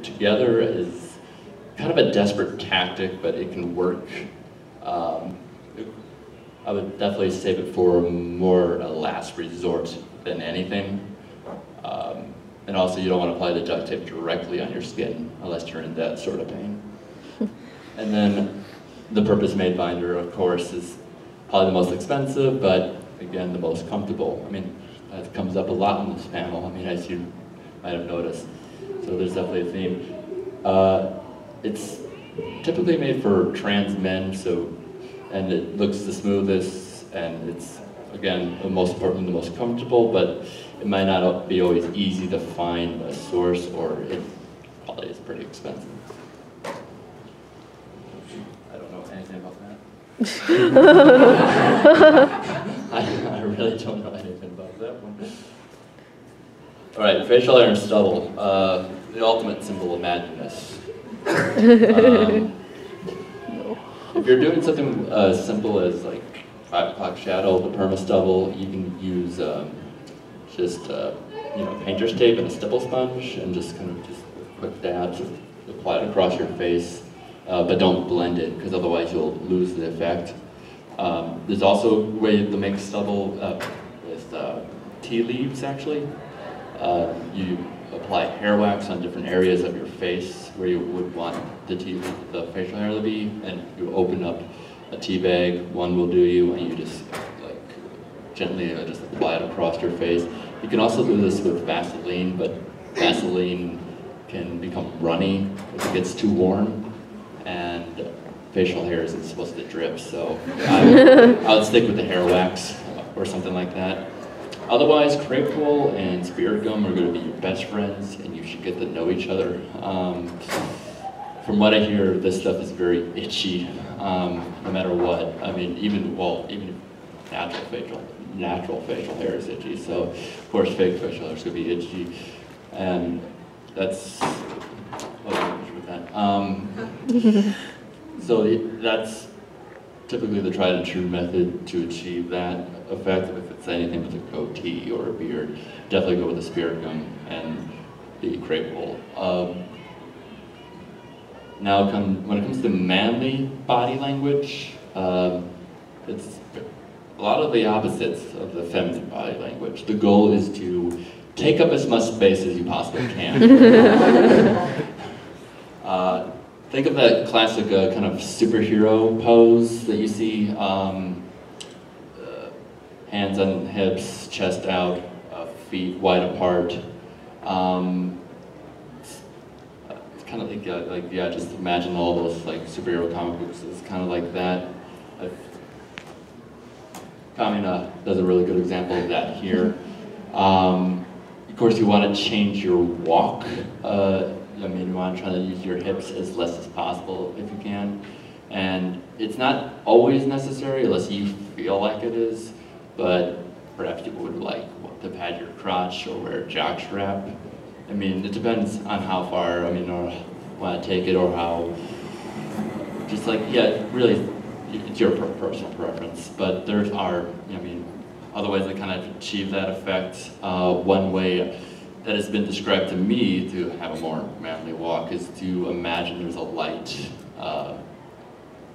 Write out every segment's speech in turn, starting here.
together is kind of a desperate tactic, but it can work. I would definitely save it for more a last resort than anything. And also, you don't want to apply the duct tape directly on your skin unless you're in that sort of pain. And then the purpose-made binder, of course, is probably the most expensive, but again, the most comfortable. I mean, that comes up a lot in this panel. I mean, as you might have noticed. So there's definitely a theme. It's typically made for trans men, and it looks the smoothest, and it's, again, the most important, the most comfortable, but it might not be always easy to find a source, or it probably is pretty expensive. I don't know anything about that. I really don't know anything about that one. All right, facial hair and stubble, the ultimate symbol of madness. If you're doing something as simple as like 5 o'clock shadow, the perma stubble, you can use just painter's tape and a stipple sponge, and just kind of just quick dabs, apply it across your face, but don't blend it, because otherwise you'll lose the effect. There's also a way to make stubble with tea leaves, actually. You apply hair wax on different areas of your face where you would want the facial hair to be, and you open up a tea bag. One will do you, and you just like gently just apply it across your face. You can also do this with Vaseline, but Vaseline can become runny if it gets too warm, and facial hair isn't supposed to drip, so I would stick with the hair wax or something like that. Otherwise, crepe wool and spirit gum are going to be your best friends, and you should get to know each other. From what I hear, this stuff is very itchy, no matter what. I mean, even natural facial hair is itchy, so of course fake facial hair is going to be itchy, and that's what I'm with that. So that's typically the tried and true method to achieve that effect. If it's anything with a goatee or a beard, definitely go with the spirit gum and the crepe wool. Now, when it comes to manly body language, it's a lot of the opposites of the feminine body language. The goal is to take up as much space as you possibly can. Think of that classic kind of superhero pose that you see, hands on hips, chest out, feet wide apart. It's kind of like just imagine all those like superhero comic books. It's kind of like that. Kamina does a really good example of that here. Of course, you want to change your walk. I mean, you want to try to use your hips as less as possible if you can. And it's not always necessary unless you feel like it is, but perhaps you would like to pad your crotch or wear a jock strap. I mean, it depends on how far, or want to take it, or how, just like, yeah, really, it's your personal preference. But there are, other ways that kind of achieve that effect. One way that has been described to me to have a more manly walk is to imagine there's a light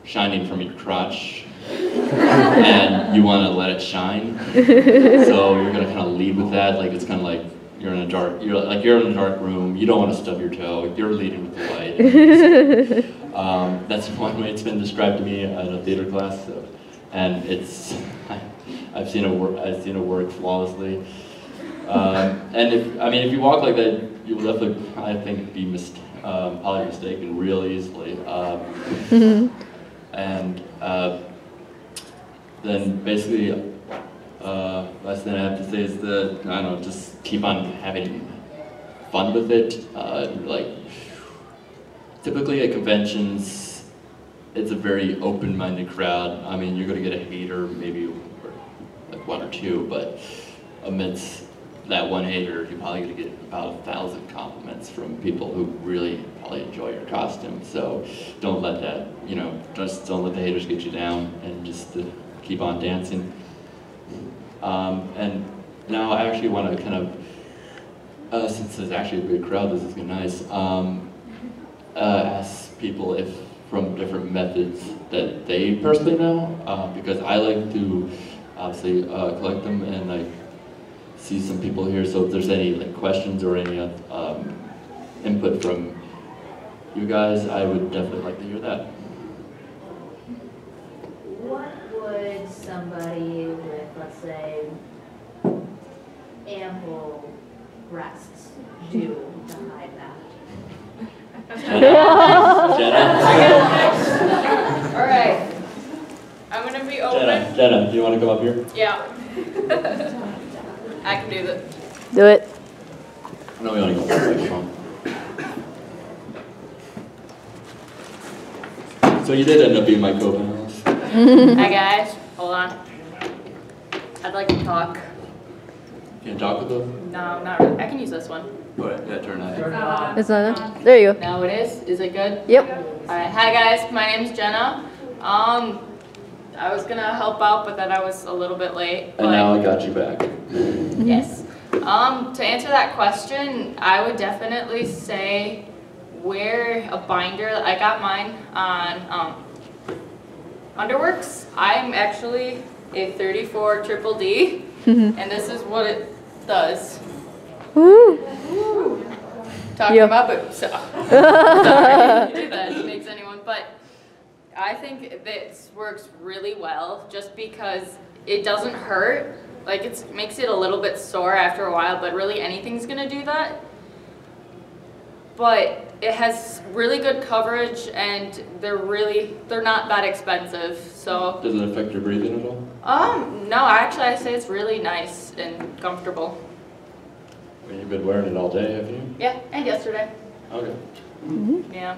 shining from your crotch, and you want to let it shine. So you're going to kind of lead with that, like it's kind of like you're in a dark room. You don't want to stub your toe. You're leading with the light. That's one way it's been described to me in a theater class, and I've seen it work flawlessly. And if you walk like that, you will definitely, I think, be probably mistaken real easily. And then basically, last thing I have to say is that, just keep on having fun with it. Typically at conventions, it's a very open-minded crowd. I mean, you're going to get a hater, maybe like one or two, but amidst that one hater, you're probably going to get about 1,000 compliments from people who really probably enjoy your costume. So don't let that, just don't let the haters get you down, and just keep on dancing. And now I actually want to kind of, since there's actually a big crowd, this is nice. ask people if from different methods that they personally know, because I like to obviously collect them and like see some people here. So if there's any like questions or any input from you guys, I would definitely like to hear that. What would somebody with, let's say, ample breasts do to hide that? Jenna? All right. I'm going to be open. Jenna, do you want to come up here? Yeah. I can do that. Do it. No, we only go one microphone. So you did end up being my co-panelist. Hi guys. Hold on. I'd like to talk. Can you talk with them? No, not really. I can use this one. Go ahead. Yeah, turn that. It's not on. There you go. Now it is. Is it good? Yep. Alright. Hi guys. My name's Jenna. I was gonna help out, but then I was a little bit late. And now I got you back. Yes. To answer that question, I would definitely say wear a binder. I got mine on Underworks. I'm actually a 34 triple D, and this is what it does. Woo. Talking about boobs. So. Sorry if that makes anyone, but I think this works really well just because it doesn't hurt. Like it makes it a little bit sore after a while, but really anything's gonna do that. But it has really good coverage and they're not that expensive. So Does it affect your breathing at all? no, actually I say it's really nice and comfortable. I mean, you've been wearing it all day, have you? Yeah, and yesterday. Okay. Yeah.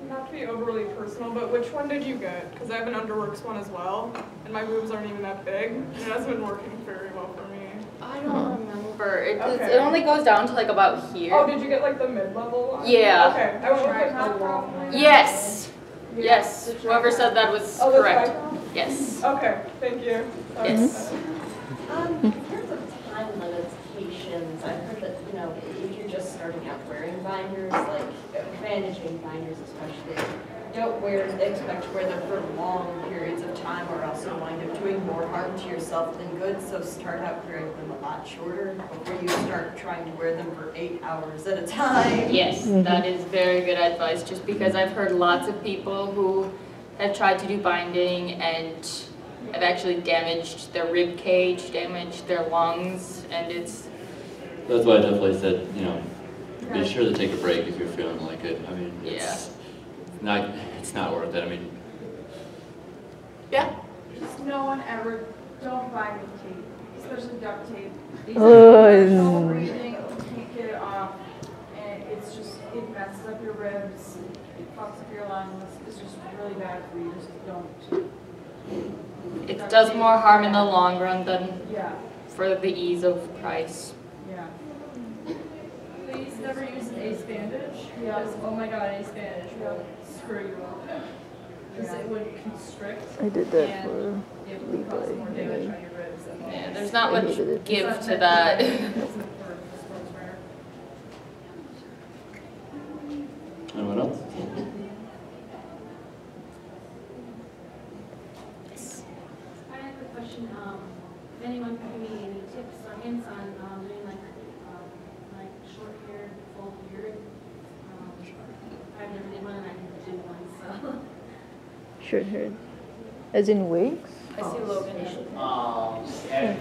Not to be overly personal, but which one did you get? Because I have an Underworks one as well, and my boobs aren't even that big, and it hasn't been working very well for me. I don't remember. It Okay. it only goes down to like about here. Oh, did you get like the mid-level one? Yeah. Okay, I went with like the long one. Yes. Yes. Whoever said that was Oh, that's correct. right. Yes. Okay, thank you. Sorry Yes. In terms of time limitations, I've heard that, you know, if you're just starting out wearing binders, like bandaging binders especially, don't expect to wear them for long periods of time or else you'll wind up doing more harm to yourself than good. So start out wearing them a lot shorter before you start trying to wear them for 8 hours at a time. Yes, that is very good advice. Just because I've heard lots of people who have tried to do binding and have actually damaged their rib cage, damaged their lungs, and it's. That's why I definitely said, you know, be sure to take a break if you're feeling like it. I mean, it's not worth it. I mean, Yeah. Just no one ever, don't buy with tape, especially duct tape. These Oh, are no breathing, you can't get it off, and it's just, it messes up your ribs, it fucks up your lungs, it's just really bad for you, just don't. It does more harm in the long run than Yeah, for the ease of price. yeah. Please never use an ace bandage, Yeah. because, oh my god, ace bandage will screw you up. Because it would constrict, I did that and for it would cause more damage on your ribs. And Yeah, there's not I much hated it. give It's to not that. meant for sportswear. anyone else? I have a question. If anyone can give me any tips or hints on doing like short hair, full beard. I've never did one and I need to do one, so. short hair. As in wigs? I see Logan. And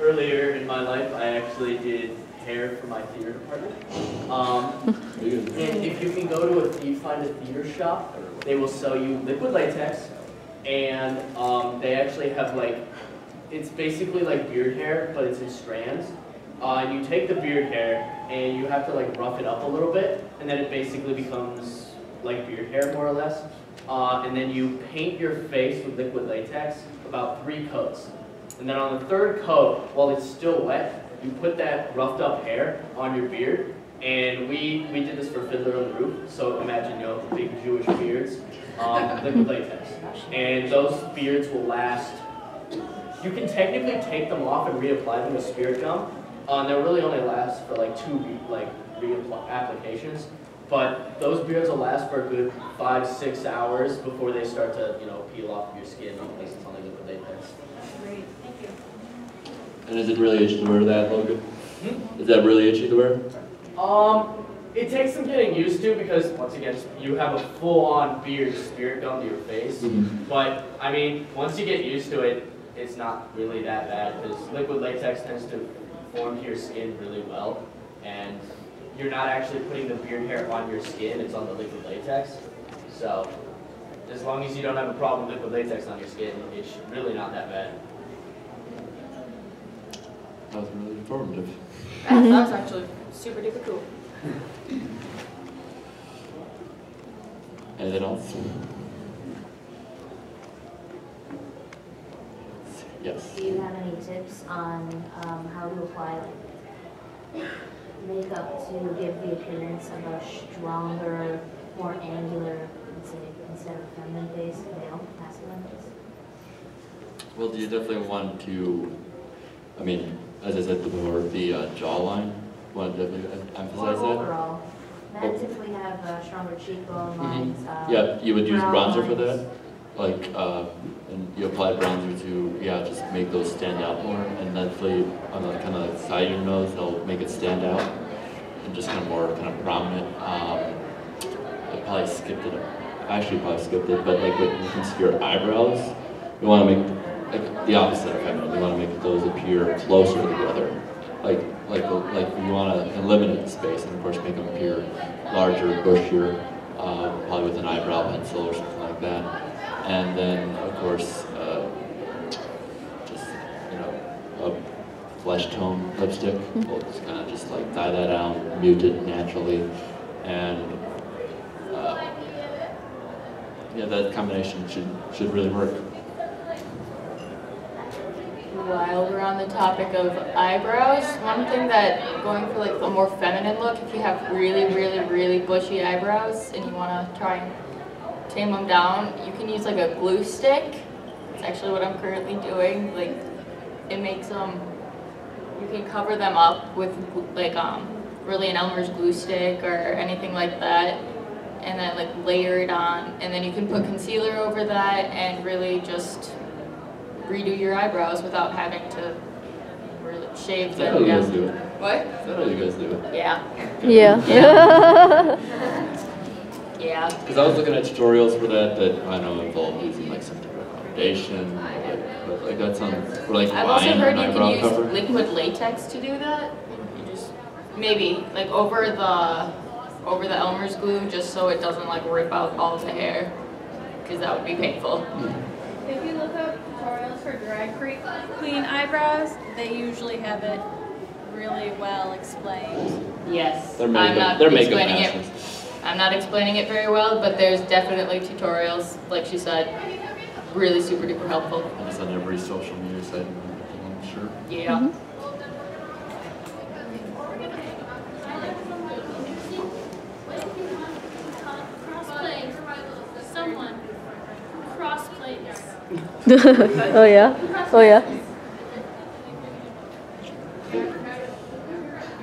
earlier in my life, I actually did hair for my theater department. And if you can go to find a theater shop, they will sell you liquid latex, and they actually have it's basically like beard hair, but it's in strands. And you take the beard hair and you have to rough it up a little bit, and then it basically becomes like beard hair more or less. And then you paint your face with liquid latex, about 3 coats. And then on the 3rd coat, while it's still wet, you put that roughed up hair on your beard. And we did this for Fiddler on the Roof, so imagine, big Jewish beards, liquid latex. And those beards will last, you can technically take them off and reapply them with spirit gum, and they'll really only last for 2 applications. But those beards will last for a good 5-6 hours before they start to, peel off your skin and place it on the liquid latex. Great, thank you. And is it really itchy to wear that, Logan? Is that really itchy to wear? It takes some getting used to because, once again, you have a full-on beard, spirit gum to your face. But, I mean, once you get used to it, it's not really that bad because liquid latex tends to form to your skin really well. And you're not actually putting the beard hair on your skin, it's on the liquid latex. So, as long as you don't have a problem with liquid latex on your skin, it's really not that bad. That was really informative. That was actually super duper cool. Anything else? Yes. Do you have any tips on how to apply makeup to give the appearance of a stronger, more angular, instead of feminine-based male, masculine face? Well, you definitely want to, I mean, as I said before, the jawline. You want to definitely emphasize that. Overall, men typically have stronger cheekbone lines. Yeah, you would use brow bronzer for lines. that. Like, and you apply bronzer to, just make those stand out more. And definitely on the kind of like side of your nose, it'll make it stand out. And just kind of more kind of prominent. I probably skipped it. I actually probably skipped it, but like when it comes to your eyebrows, you want to make like the opposite of feminine. You want to make those appear closer together. Like you want to eliminate the space and of course make them appear larger, bushier, probably with an eyebrow pencil or something like that. And then of course, just a flesh tone lipstick. We'll just kind of just like dye that out, mute it naturally, and that combination should really work. While we're on the topic of eyebrows, one thing that going for like a more feminine look, if you have really, really, really bushy eyebrows and you want to try and tame them down, you can use like a glue stick. It's actually what I'm currently doing. Like, it makes them, you can cover them up with like really an Elmer's glue stick or anything like that, and then like layer it on, and then you can put concealer over that and really just redo your eyebrows without having to really shave them. Is that how you guys do it? What? Is that how you guys do it? Yeah. Yeah. Yeah. Because I was looking at tutorials for that I know involve using like some type of foundation, but like that sounds like I've also buying heard an you eyebrow can use cover. liquid latex to do that. You just maybe like over the Elmer's glue, just so it doesn't like rip out all the hair, because that would be painful. If you look up tutorials for drag queen eyebrows, they usually have it really well explained. Yes, They're I'm not makeup explaining masters. it. I'm not explaining it very well, but there's definitely tutorials, like she said, really super duper helpful. And it's on every social media site, I'm sure. Yeah. Crossplay. Someone. Crossplays. Oh yeah? Oh yeah?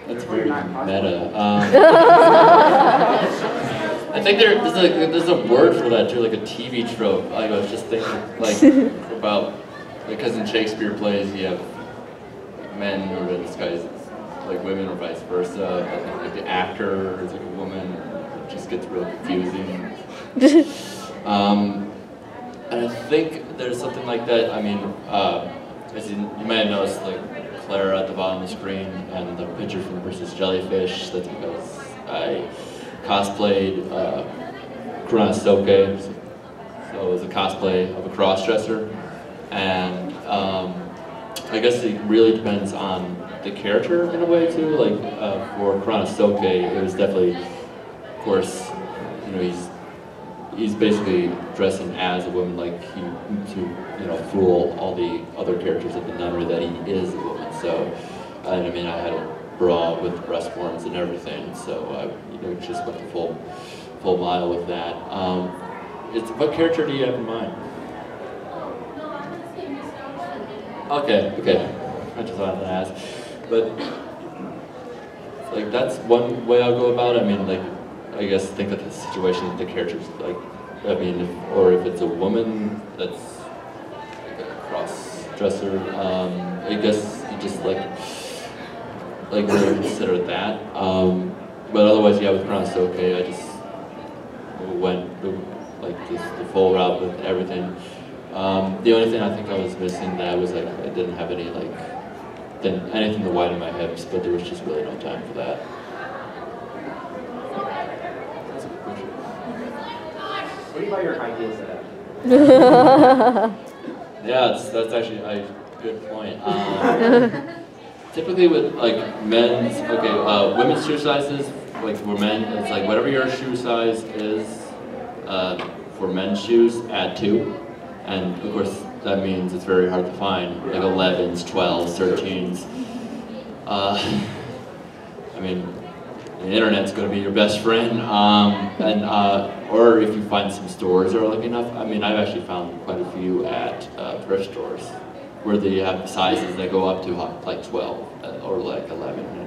That's very meta. I think there's a word for that too, like a TV trope. Like, I was just thinking, like about because in Shakespeare plays you have men who are disguised like women or vice versa. Like the actor is like a woman. It just gets real confusing. And I think there's something like that. I mean, as you might have noticed, like Clara at the bottom of the screen and the picture from Princess Jellyfish. That's because I cosplayed Crossplay. So it was a cosplay of a cross-dresser. And I guess it really depends on the character in a way too. Like for Crossplay, it was definitely, of course, he's basically dressing as a woman, like to fool all the other characters at the nunnery that he is a woman. So, and I mean, I had a bra with breastforms and everything. So I just went the full mile with that. What character do you have in mind? Okay. I just wanted to ask, but like that's one way I'll go about it. I mean, like, I guess think of the situation that the character's like. I mean, or if it's a woman that's like a cross-dresser, I guess you just like really consider that. But otherwise, yeah, with Crossplay, okay, I just went like the full route with everything. The only thing I think I was missing that was like I didn't have any like anything to widen my hips, but there was just really no time for that. What do you buy your high heels at? Yeah, that's actually a good point. Typically with like women's shoe sizes, like for men, it's like whatever your shoe size is for men's shoes, add 2. And of course, that means it's very hard to find, like 11s, 12s, 13s. I mean, the internet's going to be your best friend, or if you find some stores that are lucky enough. I mean, I've actually found quite a few at thrift stores where they have sizes that go up to like 12 or like 11.